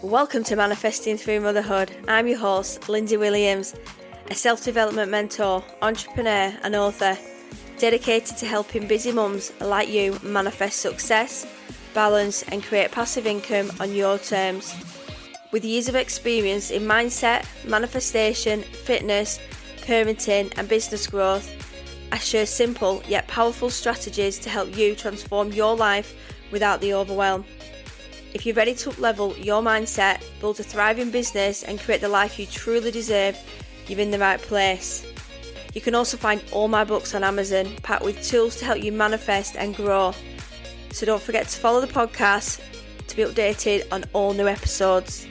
Welcome to Manifesting Through Motherhood. I'm your host, Lindsay Williams, a self-development mentor, entrepreneur and author, dedicated to helping busy mums like you manifest success, balance and create passive income on your terms. With years of experience in mindset, manifestation, fitness, parenting and business growth, I share simple yet powerful strategies to help you transform your life without the overwhelm. If you're ready to up-level your mindset, build a thriving business and create the life you truly deserve, you're in the right place. You can also find all my books on Amazon, packed with tools to help you manifest and grow. So don't forget to follow the podcast to be updated on all new episodes.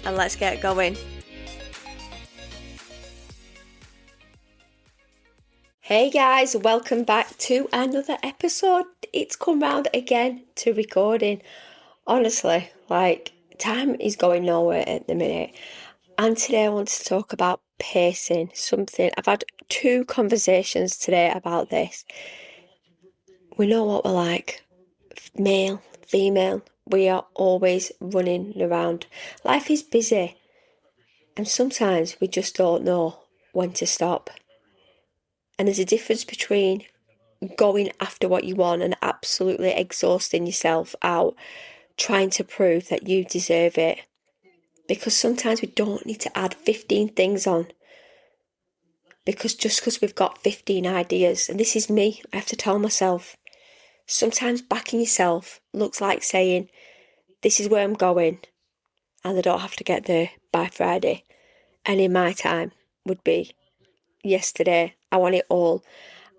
And let's get going. Hey guys, welcome back to another episode. It's come round again to recording. Honestly, time is going nowhere at the minute. And today I want to talk about pacing, something. I've had 2 conversations today about this. We know what we're like. Male, female, we are always running around. Life is busy. And sometimes we just don't know when to stop. And there's a difference between going after what you want and absolutely exhausting yourself out, trying to prove that you deserve it. Because sometimes we don't need to add 15 things on. Because we've got 15 ideas, and this is me, I have to tell myself. Sometimes backing yourself looks like saying, this is where I'm going, and I don't have to get there by Friday. And in my time would be yesterday. I want it all.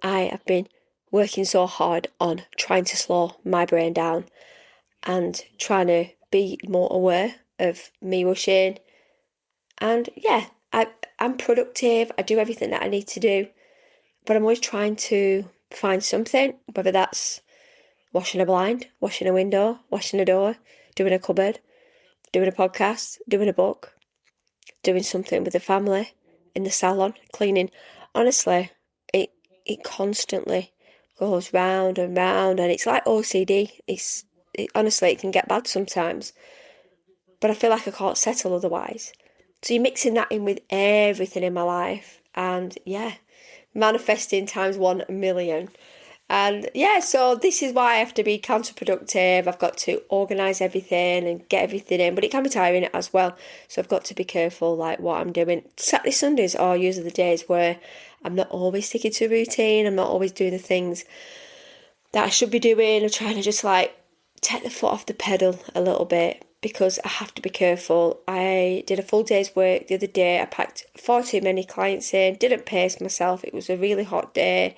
I have been working so hard on trying to slow my brain down and trying to be more aware of me rushing. And yeah, I'm productive. I do everything that I need to do. But I'm always trying to find something, whether that's washing a blind, washing a window, washing a door, doing a cupboard, doing a podcast, doing a book, doing something with the family, in the salon, cleaning. Honestly, it constantly goes round and round, and it's like OCD. Honestly, it can get bad sometimes. But I feel like I can't settle otherwise. So you're mixing that in with everything in my life. And yeah, manifesting times 1,000,000. And yeah, so this is why I have to be counterproductive. I've got to organise everything and get everything in. But it can be tiring as well. So I've got to be careful like what I'm doing. Saturday, Sundays are usually the days where I'm not always sticking to routine. I'm not always doing the things that I should be doing. I'm trying to just take the foot off the pedal a little bit because I have to be careful. I did a full day's work the other day. I packed far too many clients in, didn't pace myself. It was a really hot day.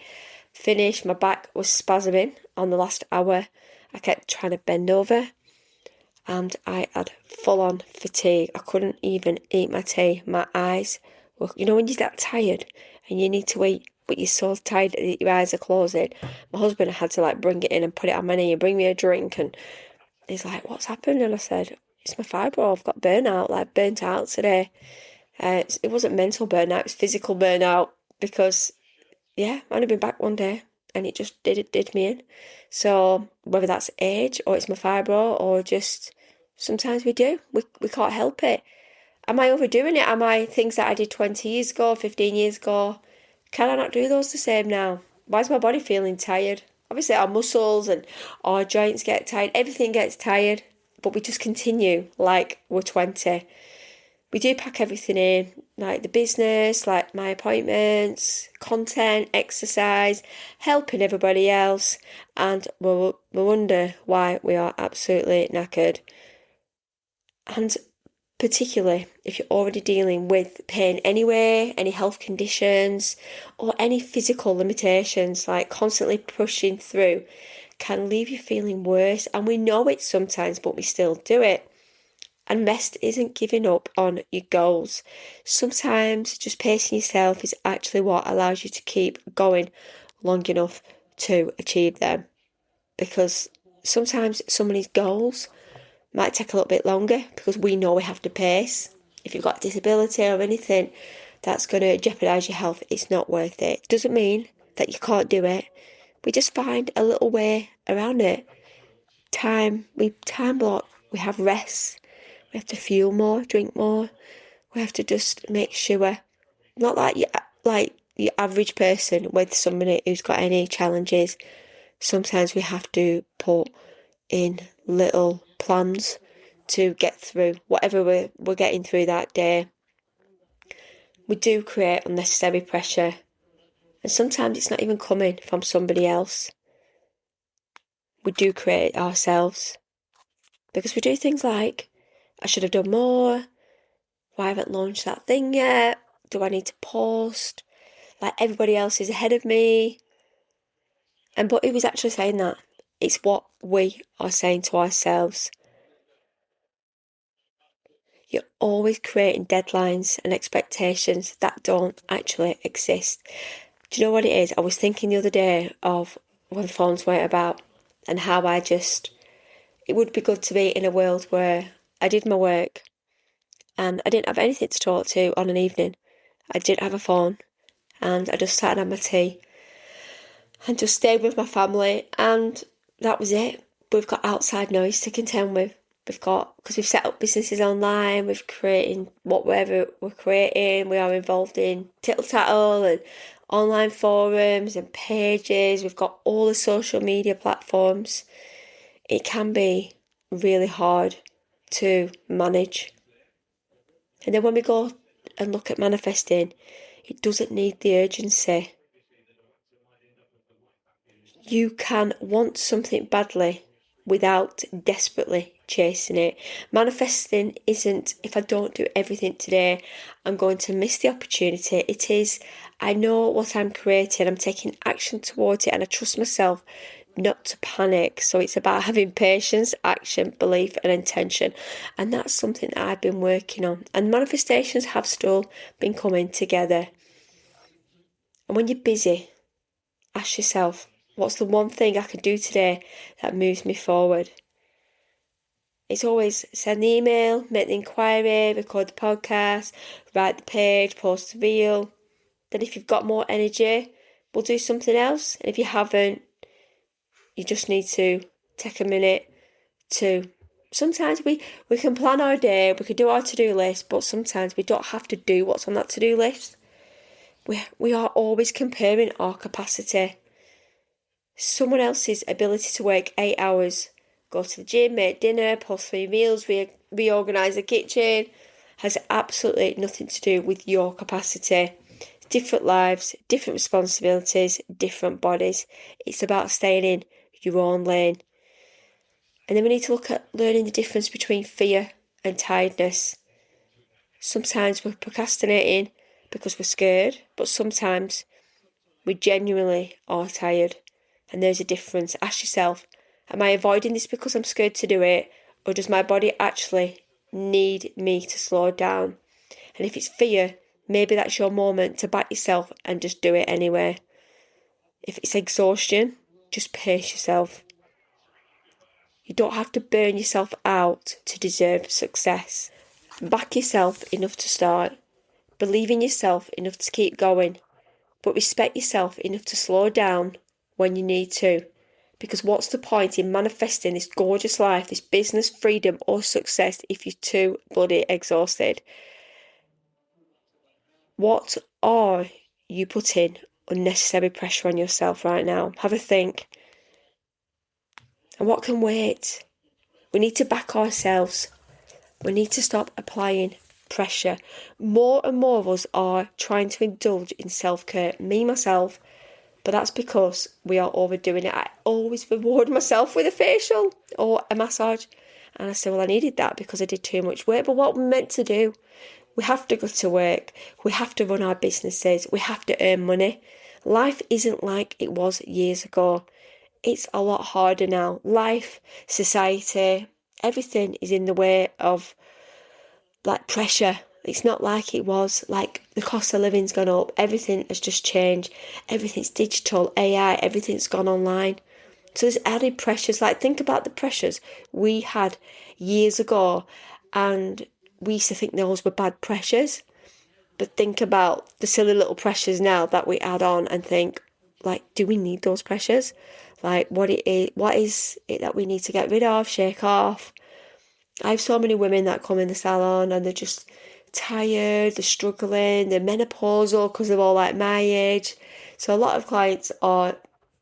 Finished, my back was spasming on the last hour. I kept trying to bend over and I had full-on fatigue. I couldn't even eat my tea. My eyes were, when you're that tired and you need to eat, but you're so tired that your eyes are closing. My husband had to bring it in and put it on my knee and bring me a drink, and he's like, what's happened? And I said, it's my fibro. I've got burnout, burnt out today. It wasn't mental burnout, it was physical burnout because, yeah, I've only been back one day and it just did me in. So whether that's age or it's my fibro or just sometimes we can't help it. Am I overdoing it? Am I things that I did 20 years ago, 15 years ago? Can I not do those the same now? Why is my body feeling tired? Obviously our muscles and our joints get tired. Everything gets tired, but we just continue like we're 20. We do pack everything in, like the business, like my appointments, content, exercise, helping everybody else, and we wonder why we are absolutely knackered. And particularly if you're already dealing with pain anyway, any health conditions, or any physical limitations, like constantly pushing through, can leave you feeling worse. And we know it sometimes, but we still do it. And rest isn't giving up on your goals. Sometimes just pacing yourself is actually what allows you to keep going long enough to achieve them. Because sometimes some of these goals might take a little bit longer because we know we have to pace. If you've got a disability or anything that's going to jeopardise your health, it's not worth it. Doesn't mean that you can't do it. We just find a little way around it. We time block, we have rest. We have to fuel more, drink more. We have to just make sure, not like your average person with somebody who's got any challenges. Sometimes we have to put in little plans to get through whatever we're getting through that day. We do create unnecessary pressure, and sometimes it's not even coming from somebody else. We do create it ourselves because we do things like, I should have done more. Why haven't launched that thing yet? Do I need to post? Like everybody else is ahead of me. But who was actually saying that? It's what we are saying to ourselves. You're always creating deadlines and expectations that don't actually exist. Do you know what it is? I was thinking the other day of when phones weren't about and how it would be good to be in a world where I did my work and I didn't have anything to talk to on an evening. I didn't have a phone and I just sat and had my tea and just stayed with my family, and that was it. We've got outside noise to contend with. Because we've set up businesses online, we've creating whatever we're creating, we are involved in tittle tattle and online forums and pages, we've got all the social media platforms. It can be really hard to manage. And then when we go and look at manifesting, it doesn't need the urgency. You can want something badly without desperately chasing it. Manifesting isn't, if I don't do everything today, I'm going to miss the opportunity. It is, I know what I'm creating, I'm taking action towards it, and I trust myself not to panic. So it's about having patience, action, belief, and intention. And that's something that I've been working on. And manifestations have still been coming together. And when you're busy, ask yourself, what's the one thing I can do today that moves me forward? It's always send the email, make the inquiry, record the podcast, write the page, post the reel. Then if you've got more energy, we'll do something else. And if you haven't, you just need to take a minute to... Sometimes we can plan our day, we can do our to-do list, but sometimes we don't have to do what's on that to-do list. We are always comparing our capacity. Someone else's ability to work 8 hours, go to the gym, make dinner, post 3 meals, reorganise the kitchen, has absolutely nothing to do with your capacity. Different lives, different responsibilities, different bodies. It's about staying in your own lane. And then we need to look at learning the difference between fear and tiredness. Sometimes we're procrastinating because we're scared, but sometimes we genuinely are tired. And there's a difference. Ask yourself, am I avoiding this because I'm scared to do it? Or does my body actually need me to slow down? And if it's fear, maybe that's your moment to back yourself and just do it anyway. If it's exhaustion, just pace yourself. You don't have to burn yourself out to deserve success. Back yourself enough to start. Believe in yourself enough to keep going. But respect yourself enough to slow down when you need to. Because what's the point in manifesting this gorgeous life, this business, freedom or success if you're too bloody exhausted? What are you putting unnecessary pressure on yourself right now? Have a think. And what can wait? We need to back ourselves. We need to stop applying pressure. More and more of us are trying to indulge in self-care. Me, myself. But that's because we are overdoing it. I always reward myself with a facial or a massage. And I say, well, I needed that because I did too much work. But what we're meant to do, we have to go to work. We have to run our businesses. We have to earn money. Life isn't like it was years ago. It's a lot harder now. Life, society, everything is in the way of like pressure. It's not like it was. Like the cost of living's gone up. Everything has just changed. Everything's digital, AI, everything's gone online. So there's added pressures. Like think about the pressures we had years ago, and we used to think those were bad pressures. But think about the silly little pressures now that we add on and think, like, do we need those pressures? Like, what is it that we need to get rid of, shake off? I have so many women that come in the salon and they're just tired, they're struggling, they're menopausal because they're all like my age. So a lot of clients are,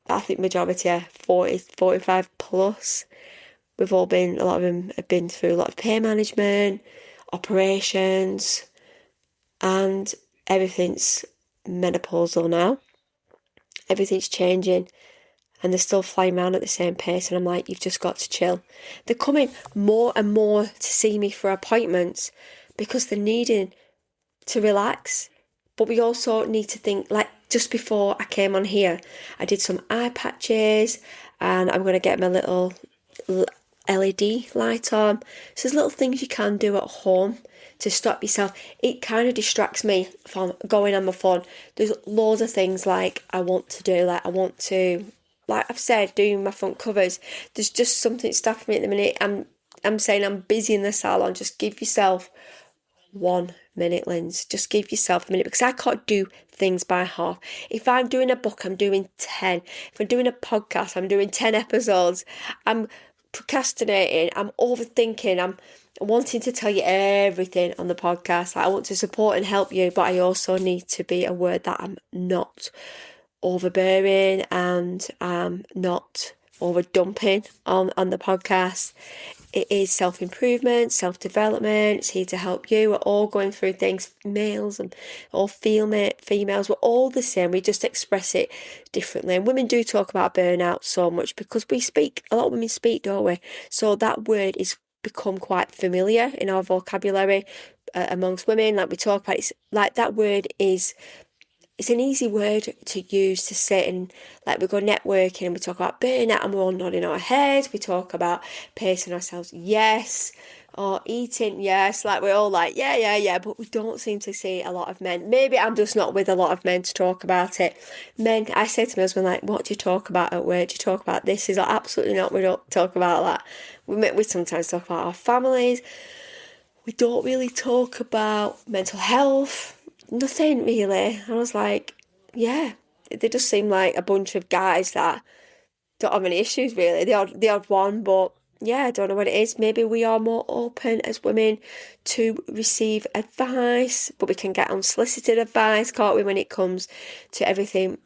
I think majority are 40, 45 plus. A lot of them have been through a lot of pain management, operations, and everything's menopausal now. Everything's changing and they're still flying around at the same pace. And I'm like, you've just got to chill. They're coming more and more to see me for appointments because they're needing to relax. But we also need to think, like just before I came on here, I did some eye patches and I'm going to get my little LED light on. So there's little things you can do at home to stop yourself. It kind of distracts me from going on my phone. There's loads of things like I want to do, like I've said, doing my front covers. There's just something stopping me at the minute. I'm saying I'm busy in the salon. Just give yourself 1 minute, Linz. Just give yourself a minute because I can't do things by half. If I'm doing a book, I'm doing 10. If I'm doing a podcast, I'm doing 10 episodes. I'm procrastinating. I'm overthinking. I'm wanting to tell you everything on the podcast. I want to support and help you, but I also need to be aware that I'm not overbearing and not over dumping on the podcast. It is self-improvement, self-development. It's here to help you. We're all going through things, males and all females. We're all the same. We just express it differently. And women do talk about burnout so much because a lot of women speak, don't we? So that word is become quite familiar in our vocabulary amongst women. Like we talk about, it's like that word is, it's an easy word to use to sit and like we go networking and we talk about burnout and we're all nodding our heads. We talk about pacing ourselves, yes, or eating, yes, like we're all like, yeah, but we don't seem to see a lot of men. Maybe I'm just not with a lot of men to talk about it. Men, I say to my husband, like, what do you talk about at work? Do you talk about this? He's like, absolutely not, we don't talk about that. We sometimes talk about our families. We don't really talk about mental health. Nothing really. I was like, yeah, they just seem like a bunch of guys that don't have any issues really. The odd one, but yeah, I don't know what it is. Maybe we are more open as women to receive advice, but we can get unsolicited advice, can't we, when it comes to everything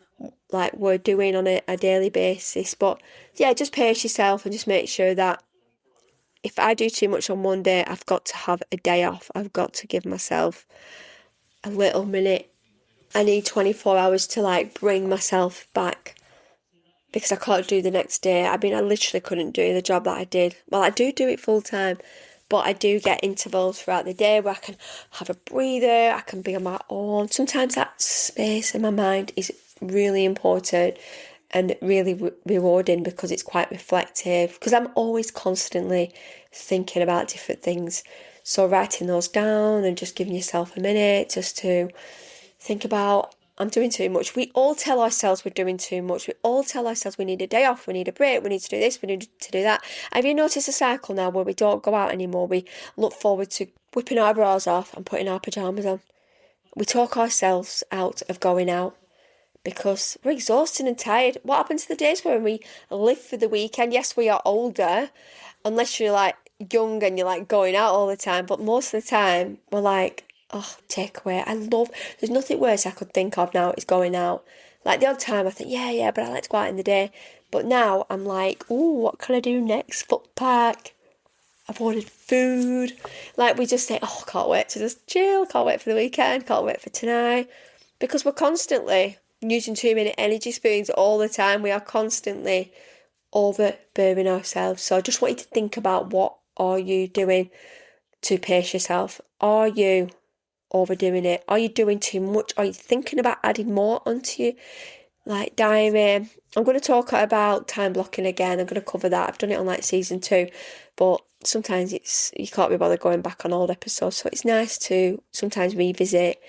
like we're doing on a daily basis. But yeah, just pace yourself and just make sure that if I do too much on one day, I've got to have a day off. I've got to give myself a little minute. I need 24 hours to like bring myself back because I can't do the next day. I mean, I literally couldn't do the job that I did. Well, I do it full time, but I do get intervals throughout the day where I can have a breather, I can be on my own. Sometimes that space in my mind is really important and really rewarding because it's quite reflective, because I'm always constantly thinking about different things. So writing those down and just giving yourself a minute just to think about, I'm doing too much. We all tell ourselves we're doing too much. We all tell ourselves we need a day off, we need a break, we need to do this, we need to do that. Have you noticed a cycle now where we don't go out anymore? We look forward to whipping our bras off and putting our pyjamas on. We talk ourselves out of going out because we're exhausted and tired. What happens to the days when we live for the weekend? Yes, we are older, unless you're like young and you're like going out all the time, but most of the time we're like, oh, takeaway. There's nothing worse I could think of now is going out. Like the odd time I think, yeah, but I like to go out in the day. But now I'm like, ooh, what can I do next? Foot pack. I've ordered food. Like we just say, oh, can't wait to just chill, can't wait for the weekend, can't wait for tonight. Because we're constantly using too many energy spoons all the time. We are constantly overburning ourselves. So I just want you to think about, what are you doing to pace yourself? Are you overdoing it? Are you doing too much? Are you thinking about adding more onto you? Like diary. I'm going to talk about time blocking again. I'm going to cover that. I've done it on like season 2, but sometimes you can't be bothered going back on old episodes. So it's nice to sometimes revisit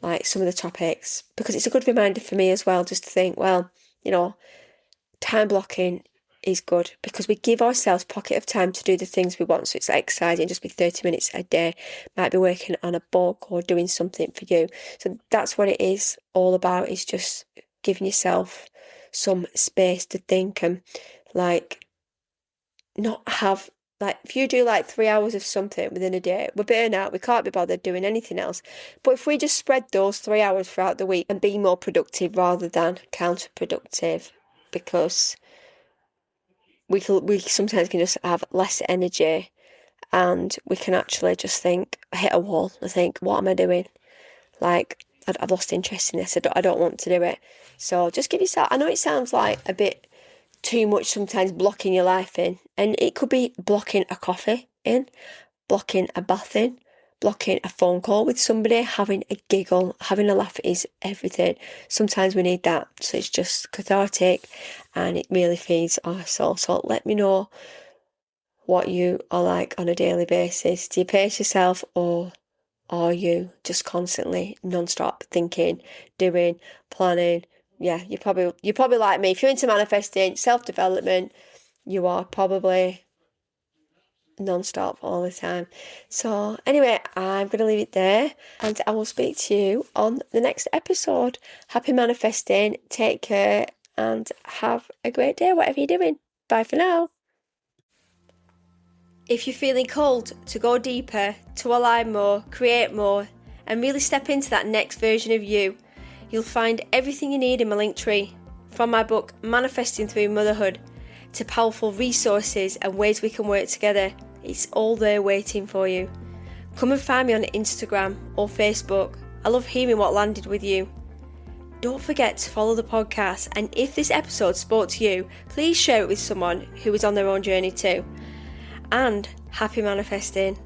like some of the topics, because it's a good reminder for me as well, just to think, well, time blocking is good because we give ourselves pocket of time to do the things we want. So it's like exciting, just be 30 minutes a day, might be working on a book or doing something for you. So that's what it is all about, is just giving yourself some space to think and like not have Like, if you do like 3 hours of something within a day, we're burnt out, we can't be bothered doing anything else. But if we just spread those 3 hours throughout the week and be more productive rather than counterproductive, because we sometimes can just have less energy, and we can actually just hit a wall and think, what am I doing? Like, I've lost interest in this, I don't want to do it. So just give yourself, I know it sounds like a bit too much sometimes, blocking your life in, and it could be blocking a coffee in, blocking a bath in, blocking a phone call with somebody, having a giggle, having a laugh is everything. Sometimes we need that, so it's just cathartic and it really feeds our soul. So let me know what you are like on a daily basis. Do you pace yourself, or are you just constantly non-stop thinking, doing, planning? Yeah, you're probably like me. If you're into manifesting, self-development, you are probably non-stop all the time. So anyway, I'm going to leave it there, and I will speak to you on the next episode. Happy manifesting, take care, and have a great day, whatever you're doing. Bye for now. If you're feeling called to go deeper, to align more, create more, and really step into that next version of you, you'll find everything you need in my linktree. From my book, Manifesting Through Motherhood, to powerful resources and ways we can work together. It's all there waiting for you. Come and find me on Instagram or Facebook. I love hearing what landed with you. Don't forget to follow the podcast, and if this episode spoke to you, please share it with someone who is on their own journey too. And happy manifesting.